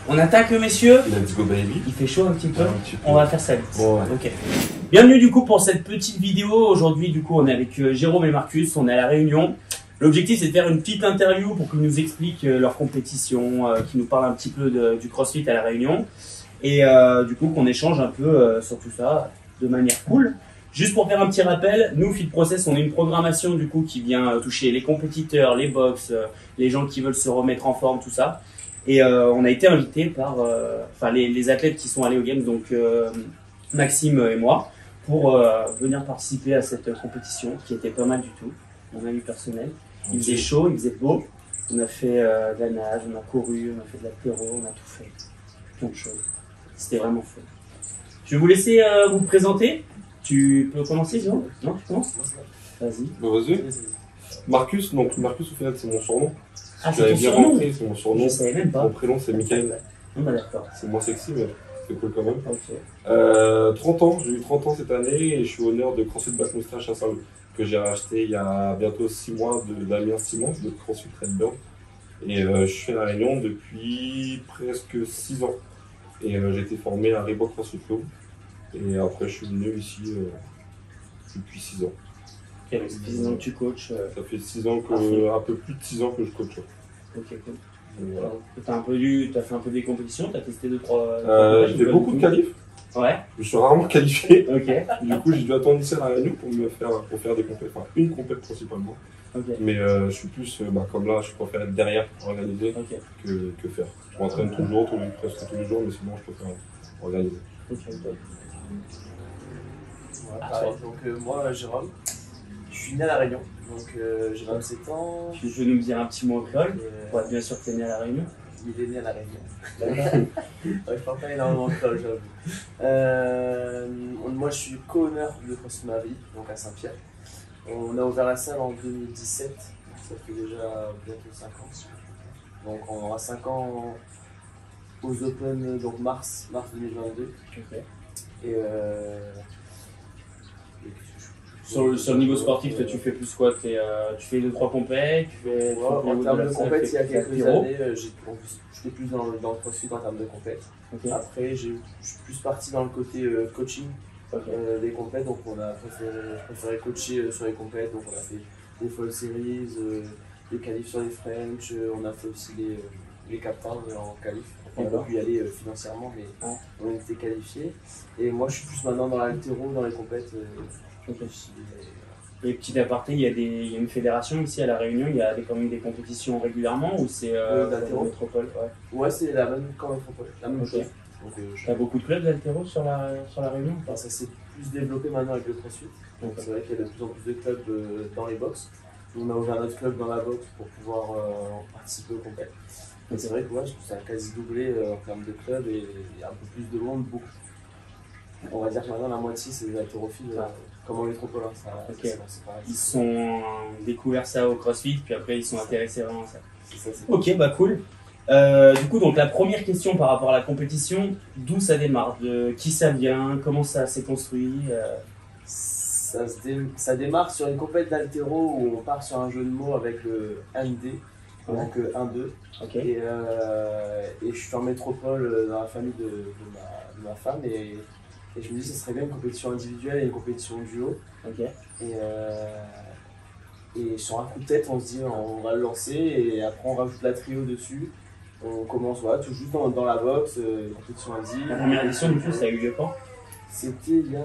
On attaque, messieurs. Let's go baby. Il fait chaud un petit peu. petit peu. On va faire ça vite. Bon, ouais. Ok. Bienvenue du coup pour cette petite vidéo. Aujourd'hui, du coup, on est avec Jérôme et Marcus. On est à La Réunion. L'objectif, c'est de faire une petite interview pour qu'ils nous expliquent leur compétition, qu'ils nous parlent un petit peu du CrossFit à La Réunion. Et du coup, qu'on échange un peu sur tout ça de manière cool. Juste pour faire un petit rappel, nous, Fit Process, on est une programmation du coup qui vient toucher les compétiteurs, les box, les gens qui veulent se remettre en forme, tout ça. Et on a été invité par les athlètes qui sont allés aux Games, donc Maxime et moi, pour venir participer à cette compétition qui était pas mal du tout, mon avis personnel. Il faisait chaud, il faisait beau. On a fait de la nage, on a couru, on a fait de l'apéro, on a tout fait. Plein de choses. C'était vraiment fun. Je vais vous laisser vous présenter. Tu peux commencer, Jérôme? Non, tu commences? Vas-y. Vas-y. Marcus, donc Marcus au final c'est mon surnom. Ah, Tu avais c'est bien ton surnom? compris, c'est mon surnom. Je savais même pas. Mon prénom c'est Michael. Non, bah d'accord. C'est moins sexy mais c'est cool quand même. Ok. 30 ans, j'ai eu 30 ans cette année et je suis honneur de CrossFit Back Moustache à Saint-Louis que j'ai racheté il y a bientôt 6 mois de Damien Simon de CrossFit Redburn. Et je suis à La Réunion depuis presque 6 ans. Et j'ai été formé à Reebok CrossFit Club. Et après je suis venu ici depuis 6 ans. Ok, donc ça fait 6 ans que tu coaches. Ça fait 6 ans que, un peu plus de 6 ans que je coach. Ok, cool. Donc, voilà. T'as fait un peu des compétitions, t'as testé 2-3. J'ai fait beaucoup de qualifs. Ouais. Je me suis rarement qualifié. Ok. Du coup, j'ai dû attendre ici à La Réunion pour faire des compètes. Enfin, une compète principalement. Ok. Mais je suis plus, comme là, je préfère être derrière pour organiser Ok. que faire. Je m'entraîne toujours, presque tous les jours, mais sinon, je préfère organiser. Ok. Pareil. Donc moi, Jérôme, je suis né à La Réunion, donc j'ai 27 ans. Tu peux nous dire un petit mot au créole? Ouais, bien sûr que t'es né à La Réunion. Il est né à La Réunion. Ouais, je parle pas énormément de créole, j'avoue. Moi, je suis co-honneur de CrossFit Ma Vie, donc à Saint-Pierre. On a ouvert la salle en 2017, ça fait déjà bientôt 5 ans. Donc on aura 5 ans aux Open, donc mars 2022. Ok. Et Sur le niveau sportif, toi, tu fais plus quoi? Tu fais 2-3 compètes, tu fais. Ouais, en termes de compète, il y a quelques apéro. années, j'étais plus dans le CrossFit en termes de compète. Ok. Après, je suis plus parti dans le côté coaching Ok. des compètes, donc je préférais coacher sur les compètes, donc on a fait des Fall Series, des qualifs sur les French, on a fait aussi les captains en qualif. On n'a pas pu y aller financièrement, mais Ouais. on était qualifiés. Et moi, je suis plus maintenant dans l'haltéro, dans les compètes. Ok. Et petit aparté, il y a une fédération ici à La Réunion, il y a quand même des compétitions régulièrement ou c'est d'haltéro. métropole? Ouais. Ouais, c'est la même qu'en métropole, la même Ok. chose. Donc, T'as beaucoup de clubs d'haltéro sur la Réunion ou pas? ça s'est plus développé maintenant avec le CrossFit. Donc c'est vrai qu'il y a de plus en plus de clubs dans les box. On a ouvert notre club dans la box pour pouvoir participer aux compètes. Mais c'est vrai que ouais, ça a quasi doublé en termes de clubs et il y a un peu plus de monde, beaucoup. On va dire que maintenant la moitié c'est des haltérophiles comme en métropole. Hein, Ok. c'est pareil. Ils sont découvert ça au CrossFit, puis après ils sont intéressés vraiment à ça. C'est ça, c'est Ok, bah cool. Du coup, donc la première question par rapport à la compétition, d'où ça démarre? De qui ça vient? Comment ça s'est construit? Ça démarre sur une compète d'haltéro où on part sur un jeu de mots avec le ND, donc 1-2. Ok. Et je suis en métropole dans la famille de ma femme et je me dis que ce serait bien une compétition individuelle et une compétition duo. Ok. Et sur un coup de tête, on se dit on va le lancer et après on rajoute la trio dessus. On commence tout juste dans la box, compétition La individuelle. première édition, du coup, ça a eu lieu quand? C'était il y a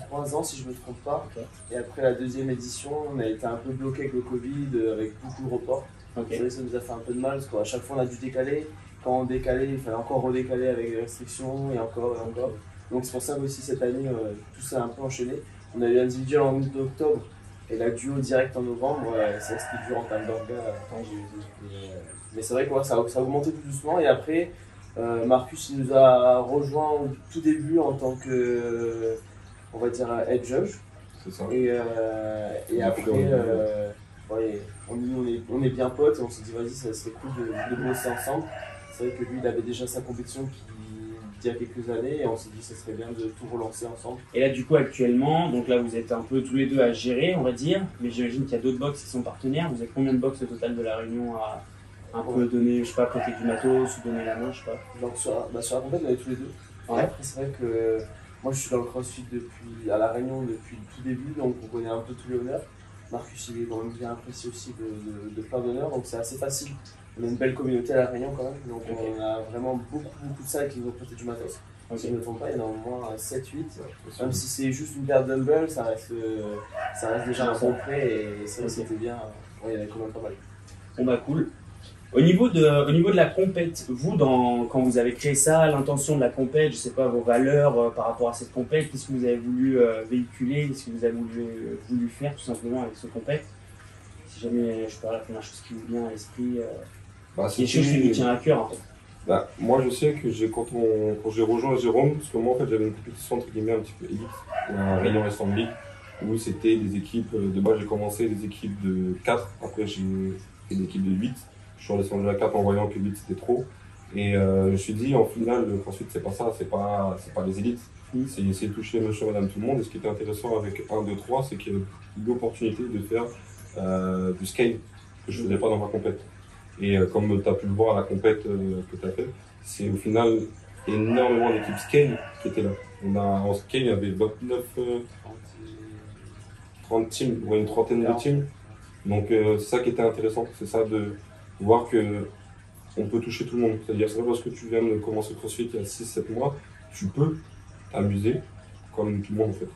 3 ans si je ne me trompe pas. Ok. Et après la deuxième édition, on a été un peu bloqué avec le Covid, avec beaucoup de reports. Ok. C'est vrai que ça nous a fait un peu de mal parce qu'à chaque fois on a dû décaler. Quand on décalait, il fallait encore redécaler avec les restrictions et encore et encore. Donc c'est pour ça aussi cette année, tout ça a un peu enchaîné. On a eu l'individuel en août octobre et la duo direct en novembre. C'est vrai que c'était dur en termes d'orgas. Mais c'est vrai que ça a augmenté tout doucement. Et après, Marcus il nous a rejoint au tout début en tant que, on va dire, head judge. C'est ça. Et après, on est bien potes et on s'est dit vas-y, ça serait cool de bosser ensemble. C'est vrai que lui il avait déjà sa compétition il y a quelques années et on s'est dit que ça serait bien de tout relancer ensemble. Et là, du coup, actuellement, donc là, vous êtes un peu tous les deux à gérer, on va dire, mais j'imagine qu'il y a d'autres box qui sont partenaires. Vous êtes combien de box au total de La Réunion un peu donner, je sais pas, prêter du matos ou donner la main, je sais pas. Donc sur la compète, on est tous les deux. Ouais. Et après, c'est vrai que moi, je suis dans le CrossFit à La Réunion depuis le tout début, donc on connaît un peu tous les honneurs. Marcus, il est quand même bien apprécié aussi de plein d'honneurs, donc c'est assez facile. On a une belle communauté à La Réunion quand même, donc on a vraiment beaucoup de salles qui nous ont prêté du matos. Si je ne me trompe pas, il y en a au moins 7-8. Même si c'est juste une paire de dumbbells, ça reste déjà un bon prêt et ça c'était bien. Ouais, il y en a quand même pas mal. Bon bah cool. Au niveau de la compète, vous, quand vous avez créé ça, l'intention de la compète, je sais pas, vos valeurs par rapport à cette compète, qu'est-ce que vous avez voulu véhiculer, qu'est-ce que vous avez voulu faire tout simplement avec ce compète? Si jamais, je sais pas, la première chose qui vous vient à l'esprit, quelque chose qui vous tient à cœur en fait. Bah, moi je sais que quand j'ai rejoint Jérôme, parce que moi en fait j'avais une compétition entre guillemets un petit peu élite, la Réunion Western League, où c'était des équipes, de base j'ai commencé des équipes de 4, après j'ai fait des équipes de 8, je suis redescendu à 4 en voyant que 8 c'était trop, et je me suis dit en finale ensuite c'est pas ça, c'est pas les élites, c'est essayer de toucher monsieur, madame, tout le monde, et ce qui était intéressant avec 1, 2, 3, c'est qu'il y a eu l'opportunité de faire du scale, que je faisais pas dans ma compète. Et comme tu as pu le voir à la compète que tu as fait, c'est au final énormément d'équipes scale qui étaient là. En scale, il y avait 29, 30 teams, ou une trentaine de teams. Donc c'est ça qui était intéressant, c'est ça de voir que on peut toucher tout le monde. C'est-à-dire, c'est pas parce que tu viens de commencer CrossFit il y a 6-7 mois, tu peux t'amuser comme tout le monde en fait,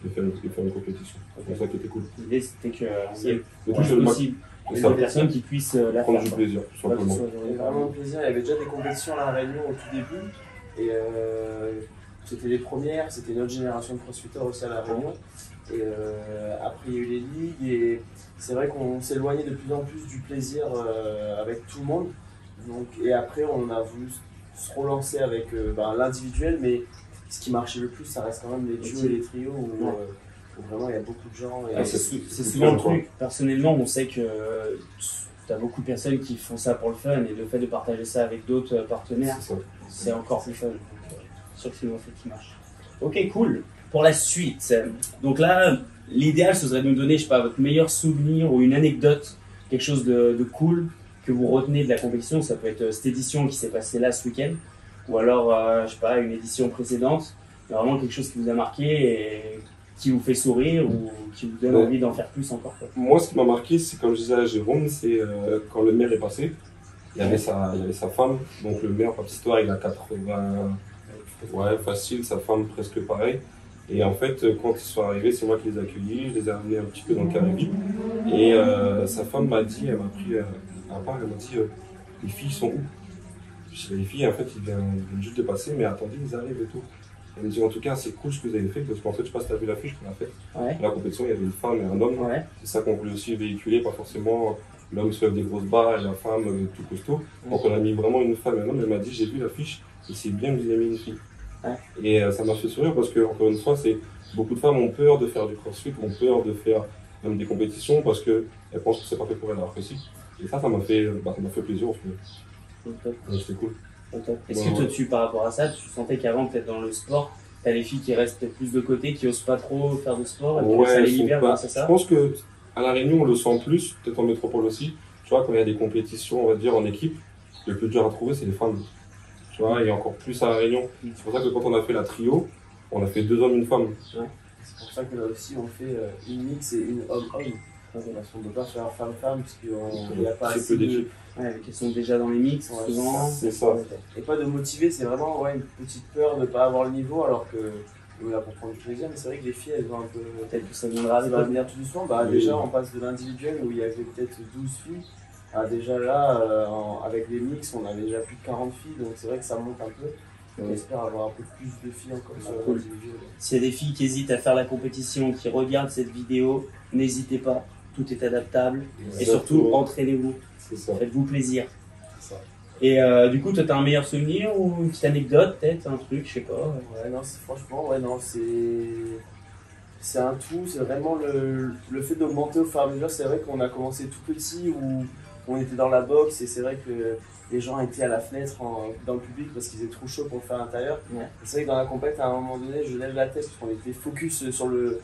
et faire une compétition. C'est ça qui était cool. L'idée c'était que c'est possible. Il y a des personnes qui puissent la prendre faire. Du plaisir, tout simplement. Il y avait vraiment plaisir. Il y avait déjà des compétitions à La Réunion au tout début. Et c'était les premières, c'était notre génération de crossfitters aussi à La Réunion. Et après, il y a eu les ligues. Et c'est vrai qu'on s'éloignait de plus en plus du plaisir avec tout le monde. Donc, et après, on a voulu se relancer avec l'individuel. Mais ce qui marchait le plus, ça reste quand même les duos et les trios. Où vraiment il y a beaucoup de gens. C'est souvent le truc. Personnellement, on sait que tu as beaucoup de personnes qui font ça pour le fun et le fait de partager ça avec d'autres partenaires, c'est encore plus fun. C'est sûr que c'est une fait qui marche. Ok, cool. Pour la suite, donc là, l'idéal ce serait de nous donner, je sais pas, votre meilleur souvenir ou une anecdote, quelque chose de cool que vous retenez de la compétition. Ça peut être cette édition qui s'est passée là ce week-end, ou alors, je sais pas, une édition précédente. Vraiment quelque chose qui vous a marqué et qui vous fait sourire ou qui vous donne envie d'en faire plus encore. Moi, ce qui m'a marqué, c'est comme je disais à Jérôme, c'est quand le maire est passé, il y avait sa femme, donc le maire, par histoire, il a 80, ouais, facile, sa femme presque pareil. Et en fait, quand ils sont arrivés, c'est moi qui les ai accueillis, je les ai amenés un petit peu dans le carré VIP. Et sa femme m'a dit, elle m'a pris à part, elle m'a dit, les filles sont où? Je dis, les filles, en fait, ils viennent juste de passer, mais attendez, ils arrivent et tout. Elle me dit en tout cas c'est cool ce que vous avez fait parce qu'en fait je sais pas si tu as vu l'affiche qu'on a faite. Ouais. La compétition il y avait une femme et un homme. Ouais. C'est ça qu'on voulait aussi véhiculer, pas forcément l'homme soulève des grosses barres et la femme tout costaud. Donc on a mis vraiment une femme et un homme. Elle m'a dit j'ai vu l'affiche et c'est bien que vous ayez mis une fille. Ouais. Et ça m'a fait sourire parce que encore une fois c'est beaucoup de femmes ont peur de faire du crossfit, ont peur de faire même des compétitions parce qu'elles pensent que c'est pas fait pour elles alors que si. Et ça m'a fait plaisir au final. Donc c'était cool. Est-ce que toi, par rapport à ça, tu sentais qu'avant, peut-être dans le sport, t'as les filles qui restent peut-être plus de côté, qui osent pas trop faire de sport, et que ça les libère grâce à ça? Je pense que à La Réunion, on le sent plus, peut-être en métropole aussi. Tu vois, quand il y a des compétitions, on va dire, en équipe, le plus dur à trouver, c'est les femmes. Tu vois, et encore plus à La Réunion. C'est pour ça que quand on a fait la trio, on a fait 2 hommes, une femme. Ouais. C'est pour ça que là aussi, on fait une mix et une homme-homme. Parce qu'on ne peut pas faire femme-femme, parce qu'il n'y a pas assez de... Ouais, qui sont déjà dans les mix, souvent. C'est ça. Et pas de motiver, c'est vraiment une petite peur de ne pas avoir le niveau, alors que on est là pour prendre du plaisir. Mais c'est vrai que les filles, elles vont un peu. Peut-être que ça viendra venir tout doucement. Déjà, on passe de l'individuel où il y avait peut-être 12 filles. À déjà là, avec les mix, on a déjà plus de 40 filles, donc c'est vrai que ça monte un peu. On espère avoir un peu plus de filles encore sur l'individuel. S'il y a des filles qui hésitent à faire la compétition, qui regardent cette vidéo, n'hésitez pas. Tout est adaptable. Exactement. Et surtout, entraînez-vous. Faites-vous plaisir. Ça. Et du coup, toi, t'as un meilleur souvenir ou une petite anecdote, peut-être, un truc, je sais pas. Ouais, non, franchement, ouais, non, c'est un tout. C'est vraiment le fait d'augmenter au fur et à mesure. C'est vrai qu'on a commencé tout petit où on était dans la boxe et c'est vrai que les gens étaient à la fenêtre dans le public parce qu'il faisait trop chaud pour le faire à l'intérieur. Ouais. C'est vrai que dans la compète, à un moment donné, je lève la tête parce qu'on était focus sur le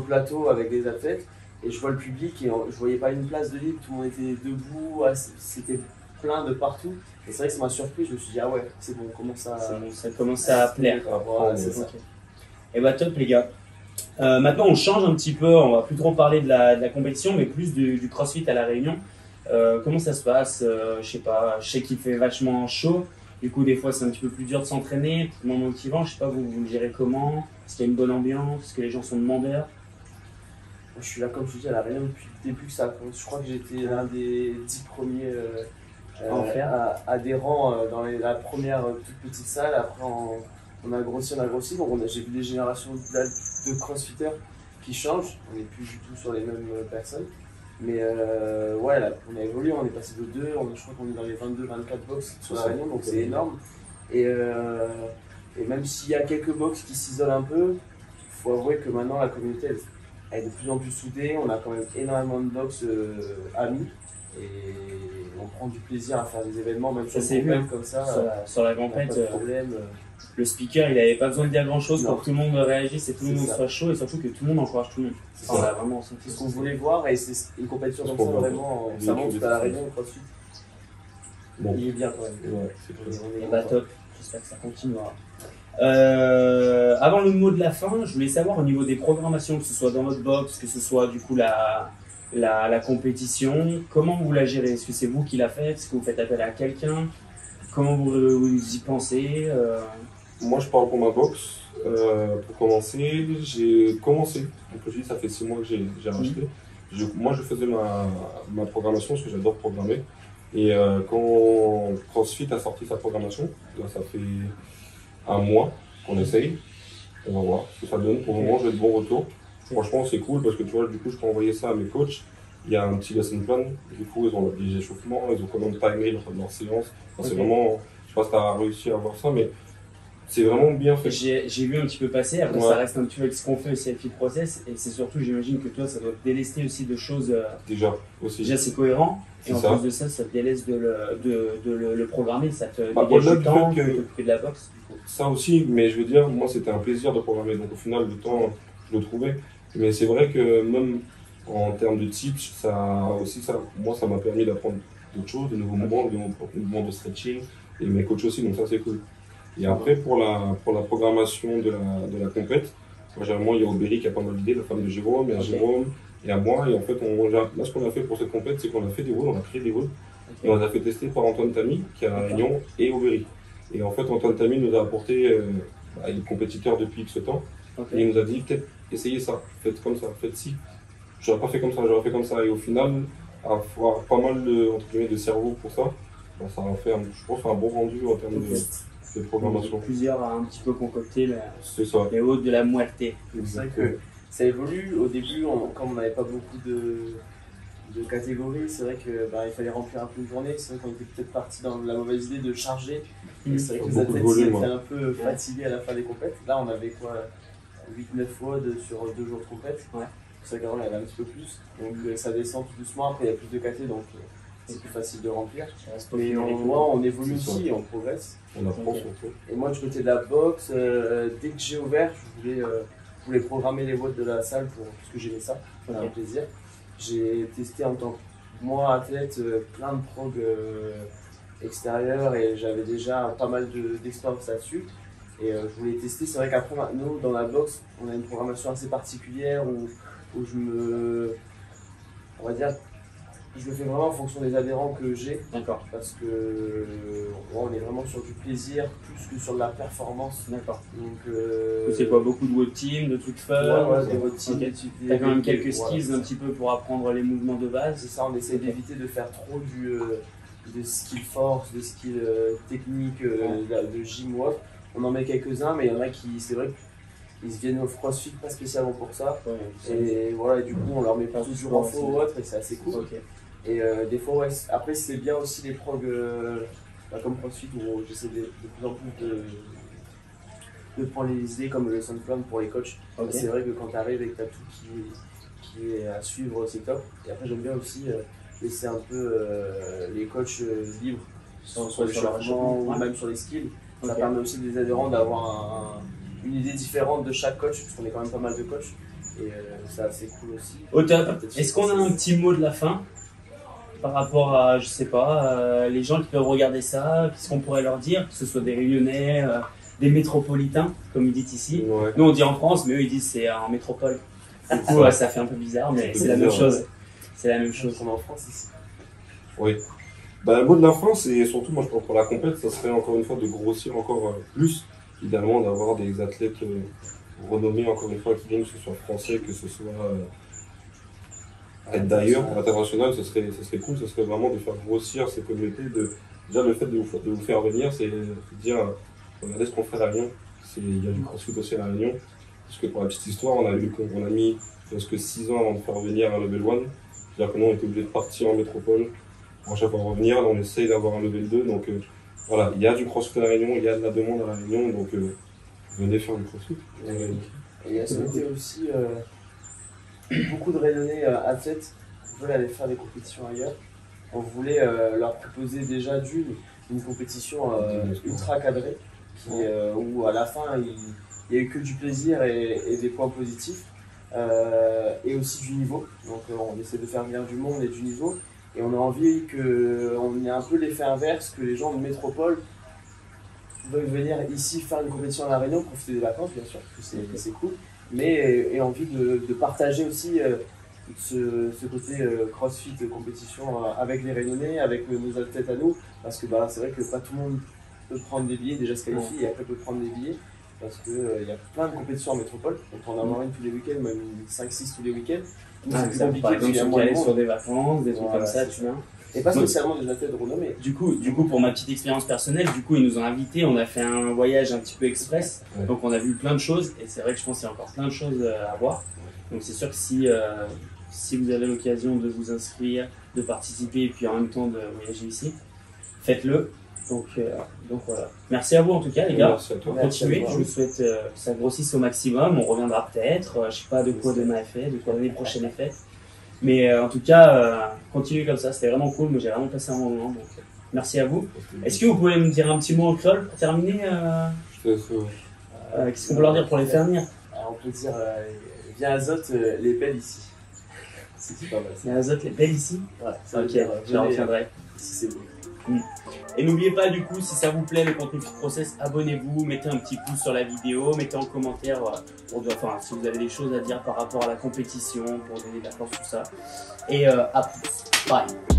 plateau avec les athlètes. Et je vois le public et je voyais pas une place de libre, tout le monde était debout, c'était plein de partout. Et c'est vrai que ça m'a surpris, je me suis dit, ah ouais, c'est bon, comment ça. Ça commence à plaire. Voilà, c'est ça. Ok. Et bah top les gars. Maintenant on change un petit peu, on va plus trop parler de la compétition, mais plus du CrossFit à La Réunion. Comment ça se passe? Je sais pas, je sais qu'il fait vachement chaud. Du coup, des fois, c'est un petit peu plus dur de s'entraîner, moins motivant. Je sais pas, vous le gérez comment? Est-ce qu'il y a une bonne ambiance? Est-ce que les gens sont demandeurs? Je suis là, comme je te dis, à La Réunion depuis le début que ça commence. Je crois que j'étais l'un des 10 premiers adhérents dans la première toute petite salle. Après, on a grossi. Donc, j'ai vu des générations de crossfitters qui changent. On n'est plus du tout sur les mêmes personnes. Mais ouais, là, on a évolué, on est passé de 2, je crois qu'on est dans les 22-24 box sur La Réunion, donc c'est énorme. Et même s'il y a quelques box qui s'isolent un peu, il faut avouer que maintenant la communauté elle est de plus en plus soudée. On a quand même énormément de box amis et on prend du plaisir à faire des événements, même sur c'est le comme ça. Sur la compète, pas de problème. Le speaker il n'avait pas besoin de dire grand chose Non. pour que tout le monde réagisse et tout le C'est monde ça. soit chaud et surtout que tout le monde encourage tout le monde. C'est Enfin, ça. là, vraiment, C'est ce qu'on voulait voir et c'est une compétition comme ça, vraiment, ça montre qu'à La Réunion, le CrossFit, Bon. il est bien quand même. Ouais, c'est très On est Et bah content. top, j'espère que ça continuera. Avant le mot de la fin, je voulais savoir au niveau des programmations, que ce soit dans votre box, que ce soit du coup la compétition, comment vous la gérez? Est-ce que c'est vous qui la faites? Est-ce que vous faites appel à quelqu'un? Comment vous y pensez? Moi, je parle pour ma box. Pour commencer, j'ai commencé. Donc, je dis, ça fait 6 mois que j'ai racheté. Moi, je faisais ma programmation parce que j'adore programmer. Et quand CrossFit a sorti sa programmation, là, ça fait 1 mois qu'on essaye. On va voir ce que ça donne. Pour le moment, j'ai de bons retours. Franchement, c'est cool parce que tu vois, du coup, je peux envoyer ça à mes coachs. Il y a un petit lesson plan. Du coup, ils ont des échauffements, ils ont quand même timé leur séance. Enfin, c'est vraiment, je sais pas si tu as réussi à voir ça, mais c'est vraiment bien fait. J'ai vu un petit peu passer, après Ouais. ça reste un petit peu avec ce qu'on fait aussi avec Fit Process, et c'est surtout, j'imagine que toi, ça doit te délester aussi de choses. Déjà, aussi. Déjà, c'est cohérent, et C'est en ça. plus de ça, ça te délaisse de le programmer, ça te Bah, dégage au-delà du du temps, fait que- de t'occuper de la boxe. Ça aussi, mais je veux dire, moi c'était un plaisir de programmer. Donc au final, le temps, je le trouvais. Mais c'est vrai que même en termes de tips, moi ça m'a permis d'apprendre d'autres choses, de nouveaux mouvements, de nouveaux mouvements de stretching. Et mes coachs aussi, donc ça c'est cool. Et après, pour la programmation de la compète, moi généralement il y a Aubéry qui a pas mal d'idées, la femme de Jérôme, il y a Ok. Jérôme, et à moi. Et en fait, là ce qu'on a fait pour cette compète, c'est qu'on a fait des woods, on a créé des woods. Et on les a fait tester par Antoine Tamy, qui est à La Réunion, et Aubéry. Et en fait, Antoine Tamy nous a apporté, il est compétiteur depuis X temps, Ok. et il nous a dit peut-être essayez ça, faites comme ça, faites ci. J'aurais pas fait comme ça, j'aurais fait comme ça. Et au final, avoir pas mal entre guillemets, de cerveau pour ça, bah, ça a fait, je pense, un bon rendu en termes de programmation. Plusieurs à un petit peu concocter C'est ça. les hôtes de la muerte. C'est vrai que ça évolue. Au début, comme on n'avait pas beaucoup de catégories, c'est vrai que il fallait remplir un peu une journée. C'est vrai qu'on était peut-être parti dans la mauvaise idée de charger. Et c'est vrai que les Beaucoup de athlètes volume, étaient ouais. un peu fatigués à la fin des compètes. Là, on avait quoi 8-9 fois sur 2 jours de compète. Ouais. C'est vrai qu'avant, il y avait un petit peu plus. Donc ça descend tout doucement. Après, il y a plus de caté, donc c'est plus facile de remplir. Mais on évolue C'est ça. aussi et on progresse. On apprend Ok. surtout. Et moi, du côté de la boxe, dès que j'ai ouvert, je voulais programmer les watts de la salle parce que j'aimais ça, c'était un plaisir. J'ai testé en tant que moi, athlète, plein de prog extérieurs et j'avais déjà pas mal d'expérience là-dessus. Et je voulais tester. C'est vrai qu'après, nous, dans la boxe, on a une programmation assez particulière où on va dire, je le fais vraiment en fonction des adhérents que j'ai. D'accord, Parce que on est vraiment sur du plaisir plus que sur de la performance. d'accord. Donc, C'est quoi, beaucoup de web team, de trucs fun? ouais, des routines. Ok. T'as quand même quelques skills un petit peu pour apprendre les mouvements de C'est base. ça, on essaie d'éviter de faire trop de skill force, de skill technique, de gym ou autre. On en met quelques-uns, mais il y en a qui, c'est vrai qu'ils viennent au CrossFit pas spécialement pour ça. Et voilà, et du coup, on leur met pas toujours en faux ou autre, et c'est assez cool. Ok. Et des fois, ouais, après, c'est bien aussi les progs comme CrossFit où j'essaie de plus en plus de prendre les idées comme le lesson plan pour les coachs. Ok. C'est vrai que quand tu arrives et que tu as tout qui est à suivre, c'est top. Et après, j'aime bien aussi laisser un peu les coachs libres sur les changements ou ouais. même sur les skills. Ça Ok. permet aussi des adhérents d'avoir une idée différente de chaque coach, parce qu'on est quand même pas mal de coachs. Et c'est assez cool aussi. Au top. Est-ce qu'on a un petit mot de la fin? par rapport à, je sais pas, les gens qui peuvent regarder ça, qu'est-ce qu'on pourrait leur dire, que ce soit des Réunionnais, des métropolitains, comme ils disent ici. Ouais. Nous on dit en France, mais eux ils disent c'est en métropole. Du coup, ça fait un peu bizarre, mais c'est la même chose. C'est la même chose. On est en France ici. Oui. Bah, le mot de la fin, c'est surtout, moi je pense pour la compète, ça serait encore une fois de grossir encore plus, idéalement d'avoir des athlètes renommés encore une fois qui viennent, que ce soit français, que ce soit d'ailleurs, international, ce serait cool, ce serait vraiment de faire grossir ces communautés. Déjà le fait de vous faire venir, c'est de dire, regardez ce qu'on fait à La Réunion, il y a du CrossFit aussi à La Réunion, parce que pour la petite histoire, on a mis presque 6 ans avant de faire venir un level 1, c'est-à-dire que nous on était obligé de partir en métropole, pour à chaque fois revenir, là on essaye d'avoir un level 2, donc voilà, il y a du CrossFit à La Réunion, il y a de la demande à La Réunion, donc venez faire du CrossFit. Et il y a ce côté aussi, beaucoup de Réunionnais athlètes veulent aller faire des compétitions ailleurs. On voulait leur proposer déjà une compétition ultra cadrée, où à la fin il n'y a eu que du plaisir et des points positifs, et aussi du niveau. Donc on essaie de faire venir du monde et du niveau. Et on a envie qu'on ait un peu l'effet inverse, que les gens de métropole veuillent venir ici faire une compétition à La Réunion, profiter des vacances bien sûr, parce que c'est cool, mais aient envie de partager aussi ce côté CrossFit compétition avec les Réunionnais, avec nos athlètes à nous, parce que c'est vrai que pas tout le monde peut prendre des billets, déjà se qualifie, et après peut prendre des billets, parce qu'il y a plein de compétitions en métropole, on peut en avoir une tous les week-ends, même 5-6 tous les week-ends. C'est plus compliqué, par exemple, si on aller sur des vacances, des trucs comme ça, tu vois. Et pas spécialement des athlètes renommés. Du coup, pour ma petite expérience personnelle, ils nous ont invités, on a fait un voyage un petit peu express, donc on a vu plein de choses, et c'est vrai que je pense qu'il y a encore plein de choses à voir. Donc c'est sûr que si vous avez l'occasion de vous inscrire, de participer, et puis en même temps de voyager ici, faites-le. Donc voilà. Merci à vous en tout cas les gars. Merci à toi. Continuez, je vous souhaite que ça grossisse au maximum, on reviendra peut-être, je sais pas de quoi demain est fait, de quoi l'année prochaine est faite. Mais en tout cas, continuez comme ça, c'était vraiment cool, mais j'ai vraiment passé un bon moment, donc merci à vous. Est-ce que vous pouvez me dire un petit mot en créole pour terminer qu'est-ce qu'on peut leur dire pour les faire venir? On peut dire, viens Azote, les belles ici. C'est pas mal. Viens Azote, les belles ici? Ouais, ça ok, je reviendrai. Si c'est beau. Et n'oubliez pas du coup, si ça vous plaît le contenu Fit Process, abonnez-vous, mettez un petit pouce sur la vidéo, mettez en commentaire si vous avez des choses à dire par rapport à la compétition, pour donner de la force, tout ça. Et à plus. Bye.